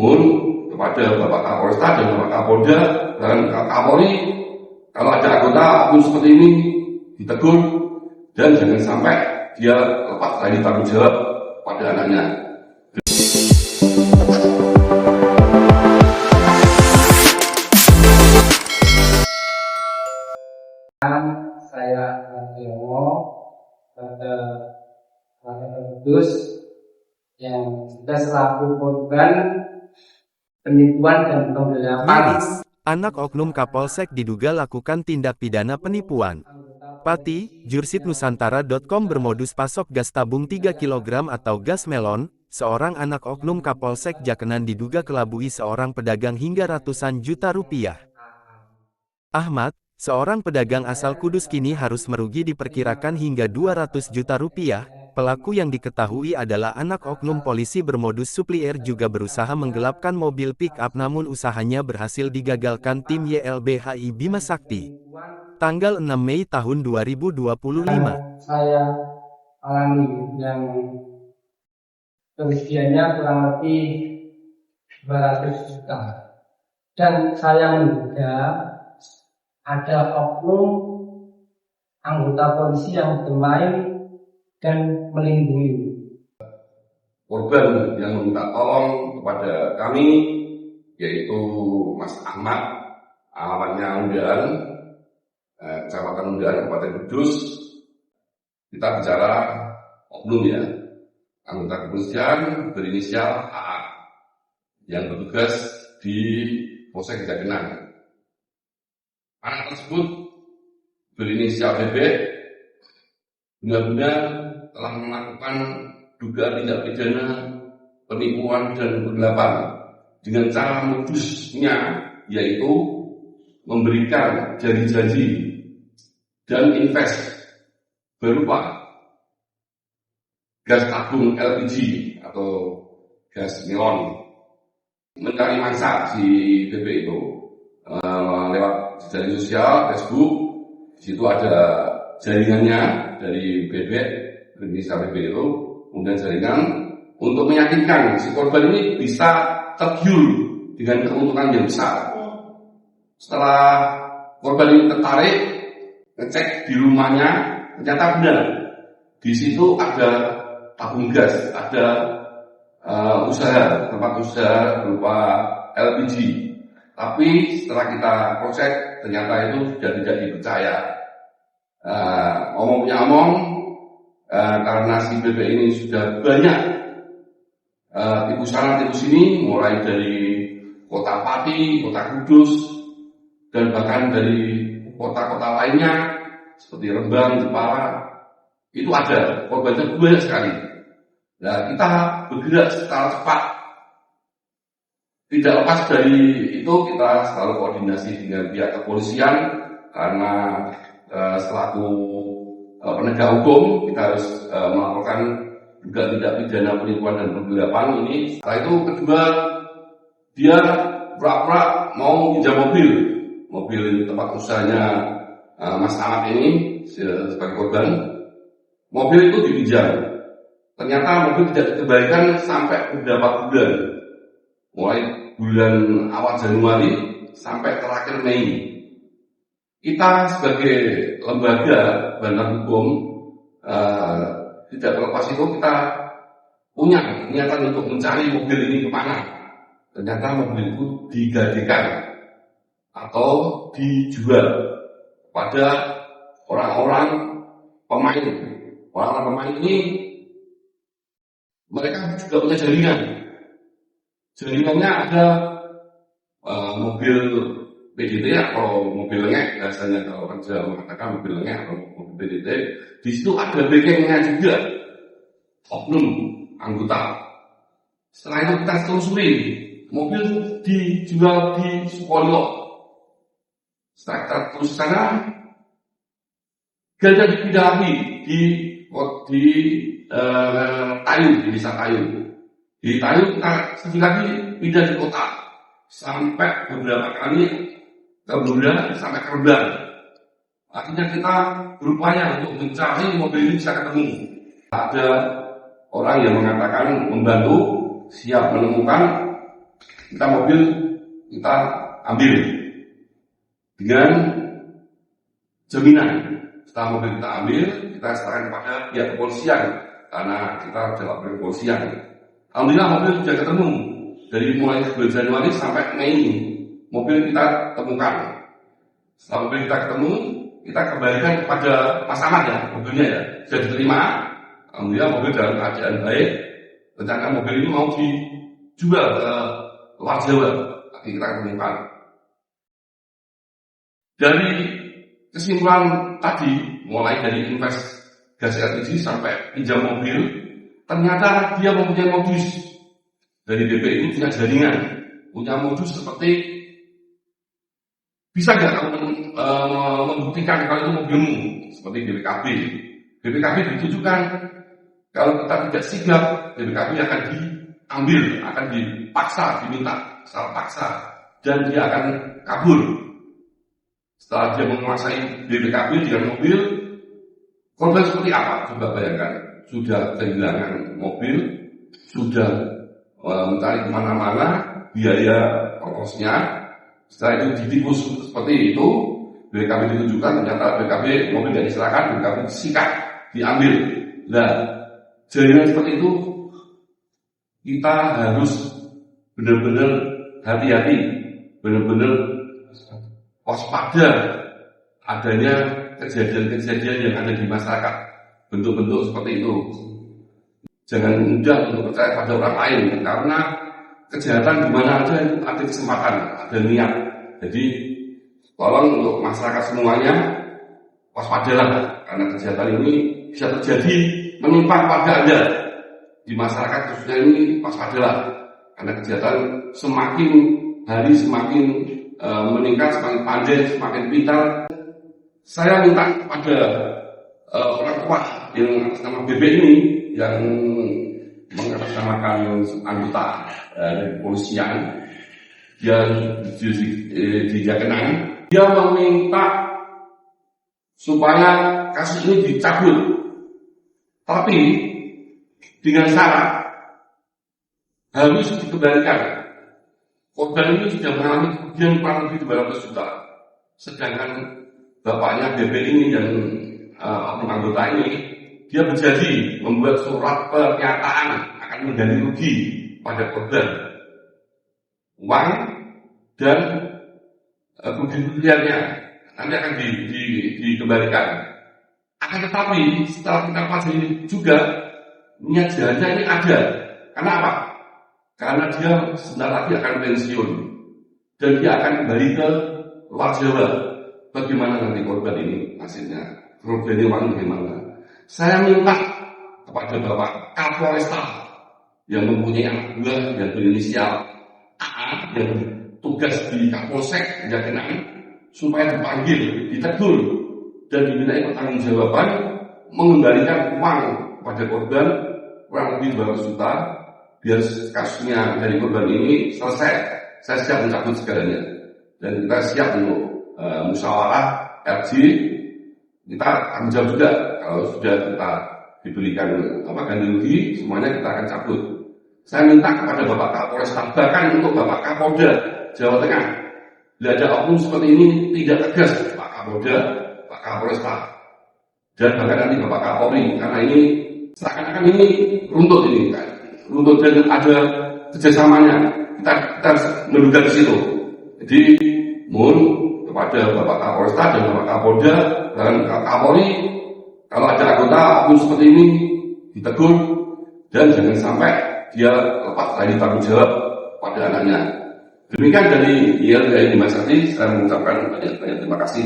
mohon kepada Bapak Kapolresta dan Bapak Kapolda dan Kapolri, kalau ada anggota oknum seperti ini ditegur dan jangan sampai dia lepas dari tanggung jawab pada anaknya. Saya Radiowo pada Kudus yang sudah selaku korban penipuan dan penggelapan. Anak oknum Kapolsek diduga lakukan tindak pidana penipuan. Pati, jursitnusantara.com bermodus pasok gas tabung 3 kg atau gas melon. Seorang anak oknum Kapolsek Jakenan diduga kelabui seorang pedagang hingga ratusan juta rupiah. Ahmad, seorang pedagang asal Kudus kini harus merugi diperkirakan hingga 200 juta rupiah. Pelaku yang diketahui adalah anak oknum polisi bermodus supplier juga berusaha menggelapkan mobil pick-up namun usahanya berhasil digagalkan tim YLBHI Bima Sakti. Tanggal 6 Mei tahun 2025. Saya alami yang kerugiannya kurang lebih 200 juta. Dan saya menduga ada oknum anggota polisi yang bermain dan melindungi. Korban yang meminta tolong kepada kami yaitu Mas Ahmad, alamatnya Undan, Kecamatan Undan, Kabupaten Kudus. Kita bicara oknum ya, anggota kepolisian berinisial AA yang bertugas di Polsek Jakenan. Anak tersebut berinisial BB benar-benar telah melakukan dugaan tindak pidana penipuan dan penggelapan dengan cara modusnya yaitu memberikan janji-janji dan invest berupa gas tabung LPG atau gas melon, mencari mangsa si BB itu lewat jejaring sosial Facebook. Di situ ada jaringannya dari BB berinisial BB itu, kemudian jaringan untuk meyakinkan si korban ini bisa tergiur dengan keuntungan yang besar. Setelah korban ini tertarik, ngecek di rumahnya, ternyata benar di situ ada tabung gas, ada tempat usaha berupa LPG. Tapi setelah kita proses ternyata itu sudah tidak dipercaya. Omong punya omong, karena si BB ini sudah banyak tipu sana tipu sini, mulai dari kota Pati, kota Kudus, dan bahkan dari kota-kota lainnya seperti Rembang, Jepara, itu ada korbannya banyak sekali. Nah, kita bergerak secara cepat. Tidak lepas dari itu, kita selalu koordinasi dengan pihak kepolisian karena selaku penegak hukum kita harus melaporkan juga tindak pidana penipuan dan penggelapan ini. Setelah itu kedua, dia pura-pura mau pinjam mobil tempat usahanya Mas Ahmad ini sebagai korban. Mobil itu dipinjam. Ternyata mobil tidak dikembalikan sampai beberapa bulan, mulai bulan awal Januari sampai terakhir Mei. Kita sebagai lembaga bantuan hukum tidak terlepas itu kita punya niatan untuk mencari mobil ini kemana. Ternyata mobil itu digadekan atau dijual pada orang-orang pemain. Orang-orang pemain ini mereka juga punya jaringan. Jaringannya ada mobil PDT atau mobil lengek, biasanya kalau kerja mengatakan mobil lengek atau mobil PDT. Di situ ada backingnya juga, oknum anggota. Setelah itu kita telusuri, mobil dijual di Sukolilo. Setelah kita terus sana, ganja dipindah lagi di Tayu, di desa Tayu. Di Tayu kita sekali lagi pindah di kota sampai beberapa kali kemudian sampai ke Rembang. Akhirnya kita berupaya untuk mencari mobil ini bisa ketemu. Ada orang yang mengatakan membantu, siap menemukan kita mobil kita ambil dengan jaminan. Setelah mobil kita ambil, kita serahkan kepada pihak kepolisian karena kita adalah kepolisian. Alhamdulillah mobil sudah ketemu dari mulai bulan Januari sampai Mei ini. Mobil kita temukan. Setelah mobil kita ketemu, kita kembalikan kepada Mas Ahmad ya, mobilnya ya sudah diterima. Alhamdulillah mobil dalam keadaan baik. Rencana mobil ini mau dijual ke luar Jawa, tapi kita temukan. Dari kesimpulan tadi, mulai dari invest gas LPG sampai pinjam mobil, ternyata dia mempunyai modus. Dari BPI punya jaringan, punya modus seperti bisa nggak kamu membuktikan kalau itu mobilmu, seperti BPKB. BPKB ditujukan kalau kita tidak sigap, BPKB akan diambil, akan dipaksa, diminta secara paksa, dan dia akan kabur. Setelah dia menguasai BPKB dengan mobil, korban seperti apa? Coba bayangkan, sudah kehilangan mobil, sudah mencari kemana-mana, biaya ongkosnya. Setelah itu ditipu seperti itu, BPKB ditujukan, ternyata BPKB mobil tidak diserahkan, BPKB disikat, diambil. Nah, jaringan seperti itu kita harus benar-benar hati-hati, benar-benar waspada adanya kejadian-kejadian yang ada di masyarakat, bentuk-bentuk seperti itu. Jangan mudah untuk percaya pada orang lain, karena kejahatan di mana aja itu ada kesempatan, ada niat. Jadi tolong untuk masyarakat semuanya waspadalah, karena kejahatan ini bisa terjadi menimpa keluarga Anda. Di masyarakat khususnya ini waspadalah, karena kejahatan semakin hari semakin meningkat, semakin pandai, semakin pintar. Saya minta kepada orang tua yang atas nama BB ini, yang mengatasnamakan anggota dari kepolisian, dia kenang, dia meminta supaya kasus ini dicabut, tapi dengan syarat harus dikembalikan. Korban ini sudah mengalami kerugian kurang lebih 200 juta, sedangkan bapaknya BB ini dan anggota ini, dia berjanji membuat surat pernyataan akan mengganti rugi pada korban, uang dan kerugian-kerugiannya nanti akan dikembalikan. Akan tetapi setelah kita pelajari juga, niat jahatnya ini ada. Karena apa? Karena dia sebentar lagi akan pensiun dan dia akan kembali ke luar Jawa. Bagaimana nanti korban ini hasilnya? Korbannya uang bagaimana? Saya minta kepada Bapak Kapolresta yang mempunyai anak buah yang berinisial AA yang tugas di Kapolsek Jakenang, supaya dipanggil, ditegur dan dimintai pertanggungjawaban mengembalikan uang kepada korban kurang lebih 200 juta biar kasusnya dari korban ini selesai. Saya siap mencabut segalanya dan kita siap untuk musyawarah RJ. Kita akan jawab juga kalau sudah kita diberikan ganti rugi, semuanya kita akan cabut. Saya minta kepada Bapak Kapolresta, bahkan untuk Bapak Kapolda Jawa Tengah, bila ada oknum seperti ini tidak tegas, Pak Kapolda, Pak Kapolresta, dan bahkan nanti Bapak Kapolri, karena ini seakan-akan ini runtut ini kan, runtut dan ada kerjasamanya. Kita harus menduga ke situ. Jadi mohon kepada Bapak Kapolresta dan Bapak Kapolda dan Kapolri, kalau ada anggota oknum seperti ini ditegur dan jangan sampai dia lepas dari tanggung jawab pada anaknya. Demikian dari ILBI Dimas Adi, saya mengucapkan banyak terima kasih.